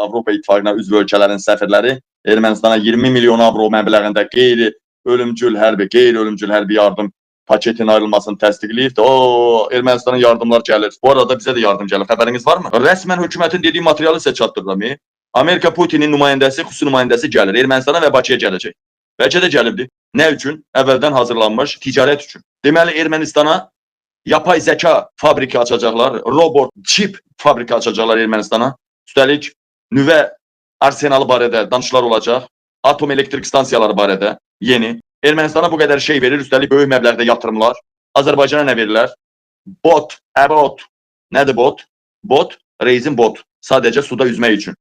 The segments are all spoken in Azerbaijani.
Avropa İttifaqına üzv ölkələrin səfirləri Ermənistana 20 milyon avro məbləğində qeyri-ölümcül hərbi yardım paketin ayrılmasını təsdiqləyib. Ermənistanın yardımlar gəlir. Bu arada bizə də yardım gəlir. Xəbəriniz varmı? Rəsmən hökumətin dediyi materialı sizə çatdırıram. Amerika Putinin nümayəndəsi, xüsusi nümayəndəsi gəlir. Ermənistana və Bakıya gələcək. Bəlkə də gəlibdi. Nə üçün? Əvvəldən hazırlanmış ticarət üçün. Deməli Ermənistana yapay zeka fabriki açacaqlar, robot, çip fabriki açacaqlar Ermənistana. Üstəlik nüvə arsenalı barədə danışıqlar olacaq. Atom elektrik stansiyaları barədə yeni. Ermənistana bu qədər şey verir, üstəlik böyük məbləğdə yatırımlar. Azərbaycana nə verirlər? Bot, bot. Nədir bot? Bot, reisin bot. Sadəcə suda üzmək üçün.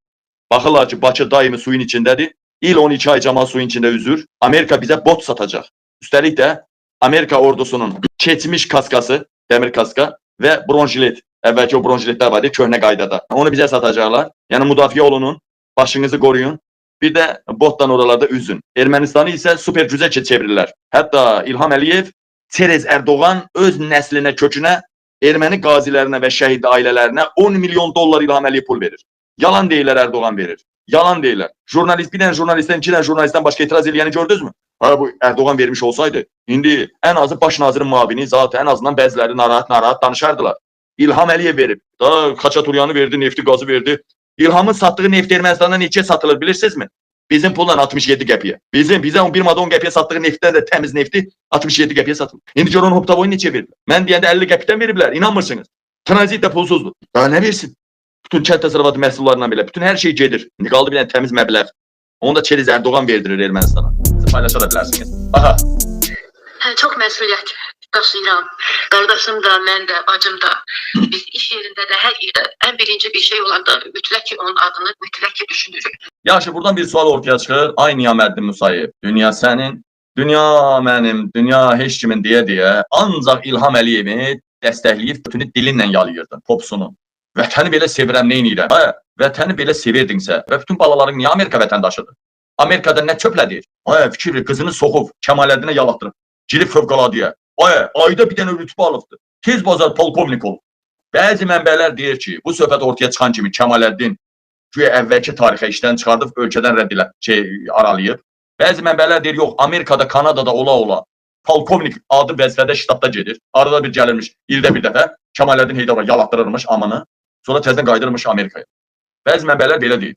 Baxırlar ki, Bakı daimi suyun içindədir. İl 12 ay cəmal suyun içində üzür. Amerika bizə bot satacaq. Üstəlik də Amerika ordusunun keçmiş kaskası, dəmir kaska və bronjilet. Əvvəlki o bronjiletlər var idi, köhnə qaydada. Onu bizə satacaqlar. Yəni müdafiə olunun, başınızı qoruyun. Bir də botdan oralarda üzün. Ermənistanı isə super gücə çevirirlər. Hətta İlham Əliyev, Çerez Erdoğan öz nəslinə, kökünə, erməni qazilərinə və şəhid ailələrinə 10 milyon dollar İlham Əliyev pul verir. Yalan deyirlər Erdoğan verir. Yalan deyirlər. Jurnalist, bir dənə jurnalistdən, iki dənə jurnalistdən başqa etiraz ediləni gördünüzmü? Bu Erdoğan vermiş olsaydı, indi ən azı baş nazirin muavini, zaten ən azından bəziləri narahat danışardılar. İlham Əliyev verib. Da Xaçaturyanı verdi, nefti, qazı verdi. İlhamın sattığı neft Ermənistanda neçə satılır bilirsinizmi? Bizim pulla 67 qəpiyə. Bizə 1,10 qəpiyə satdığı neftdən də təmiz nefti 67 qəpiyə satılır. İndi görün Hoptavoyu neçə verirlər? Mən deyəndə 50 qəpikdən veriblər, inanmırsınız. Tranzit də pulsuzdur. Daha nə versin? Bütün kənd təsərrüfatı məhsullarından belə, bütün hər şey gedir. İndi qaldı bir dənə təmiz məbləğ. Onu da Çeriz Erdoğan verdirir Ermənistana. Siz paylaşa da bilərsiniz. Aha. Çox məsuliyyət daşıyıram. Qardaşım da, mən də, bacım da. Biz iş yerində də, hər yerdə ən birinci bir şey olanda mütləq ki onun adını mütləq ki düşünürük. Yaxşı, buradan bir sual ortaya çıxır. Ay Niyaməddin Musayev, dünya sənin, dünya mənim, dünya heç kimin deyə ancaq İlham Əliyevi dəstəkləyib bütünü dilinlə yalayırdın, popsunu. Vətəni belə sevirəm, neynirəm? Vətəni belə sevirdinsə və bütün balaların niyə Amerika vətəndaşıdır? Amerikada nə çöplədir? Fikir, qızını soxub, Kəmaləddinə yalatdırıb, girib fövqəladıya. Ayda bir dənə rütbə alıbdır. Tez bazar polkovnik olub. Bəzi mənbələr deyir ki, bu söhbət ortaya çıxan kimi Kəmaləddin güya əvvəlki tarixə işdən çıxardıb, ölkədən rədd aralayıb. Bəzi mənbələr deyir, yox, Amerikada, Kanadada ola polkovnik adı vəzifədə ştatda gedir. Arada bir gəlirmiş, ildə bir dəfə Kəmaləddin Heydərova yalatdırırmış amını, sonra təzdən qaydırmış Amerikaya. Bəzi mənbələr belə deyir.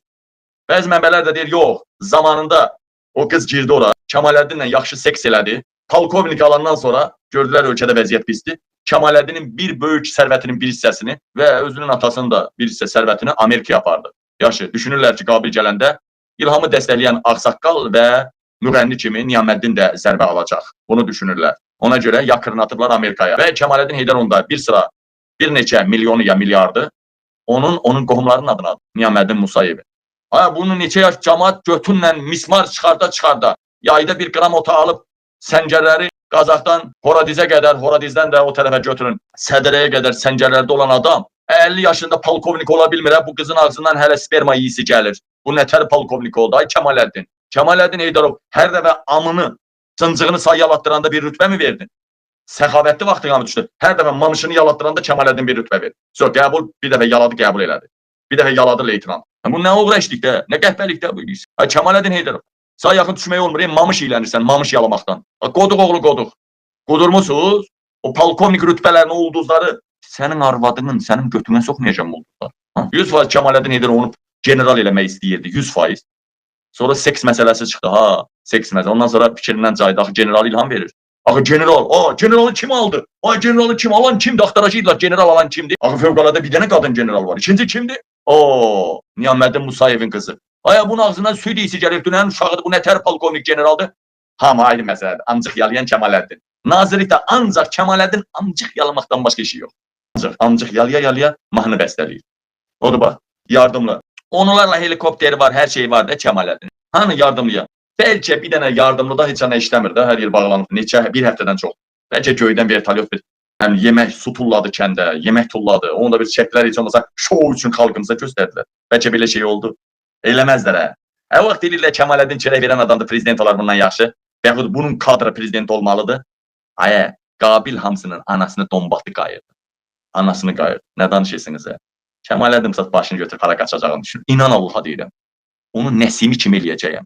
Bəzi mənbələr də deyir, yox, zamanında o qız girdi ora, Kəmaləddinlə yaxşı seks elədi. Polkovnik alandan sonra gördülər ölkədə vəziyyət pisdir. Kəmaləddinin bir böyük sərvətinin bir hissəsini və özünün atasının da bir hissə sərvətini Amerikaya apardı. Yaxşı, düşünürlər ki, Qabil gələndə İlhamı dəstəkləyən ağsaqqal və müğənni kimi Niyaməddin də zərbə alacaq. Bunu düşünürlər. Ona görə yakırını atıblar Amerikaya. Və Kəmaləddin Heydərovun da bir sıra, bir neçə milyonu ya milyardı onun qohumlarının adına Niyaməddin Musayevi. Bunun neçə yaş cəmaat götünlə mismar çıxarda, yayda bir qram ota alıb səngərləri Qazaxdan Horadizə qədər, Horadizdən də o tərəfə götürün, Sədərəyə qədər səngərlərdə olan adam 50 yaşında polkovnik ola bilmir, bu qızın ağzından hələ sperma yiyisi gəlir. Bu nətər polkovnik oldu? Ay Kəmaləddin. Kəmaləddin Heydərov hər dəfə amını, cıncığını say yalattıranda bir rütbə mi verdin? Səxavətli vaxtına mı düşdü? Hər dəfə mamışını yalattıranda Kəmaləddin bir rütbə verdi. Sonra qəbul, bir dəfə yaladı, qəbul elədi. Bir dəfə yaladı leytenant. Bu nə oğra işlikdə, nə qəhbəlikdə bu iş? Ay Kəmaləddin Heydərov. Sağ yaxın düşmək olmur, mamış iylənirsən, mamış yalamaqdan. Qoduq oğlu qoduq. Qudurmusunuz? O polkovnik rütbələrini, ulduzları sənin arvadının, sənin götünə soxmayacam ulduzlar. 100% Kəmaləddin Heydərov onu general eləmək istəyirdi, 100%. Sonra seks məsələsi çıxdı, seks məsələsi. Ondan sonra fikrindən caydı, axı general İlham verir. Axı general, generalı kim aldı? Ay generalı kim alan kimdir? Axtaracaqdılar, general alan kimdir? Axı fövqəladə bir dənə qadın general var. İkinci kimdir? Niyaməddin Musayevin qızı. Bunun ağzından süd iyisi gəlir, dünənin uşağıdır, bu nətər polkovnik generaldır? Amma ayrı məsələdir, ancaq yalayan Kəmaləddin. Nazirlikdə ancaq Kəmaləddin ancaq yalamaqdan başqa işi yox. Ancaq yalaya mahnı bəstələyir. Odur bax, yardımlı. Onlarla helikopteri var, hər şey var da Kəmaləddin. Hanı yardımlıya? Bəlkə bir dənə yardımlı da heç yana işləmir də, hər yer bağlanıb, neçə, bir həftədən çox. Bəlkə göydən vertolyot bir yemək su tulladı kəndə, yemək tulladı. Onu da bir çəklər heç olmasa şou üçün xalqımıza göstərdilər. Bəlkə belə şey oldu. Eləməzlər Hər vaxt deyirlər Kəmaləddin çörək verən adamdır, prezident olar bundan yaxşı. Və yaxud bunun kadrı prezident olmalıdır. Qabil hamısının anasını dombatı qayırdı. Anasını qayırdı. Nə danışırsınız? Kəmal Ədəmsaz başını götürüb hara qaçacağını düşün. İnan Allaha deyirəm. Onu Nəsimi kimi eləyəcəyəm.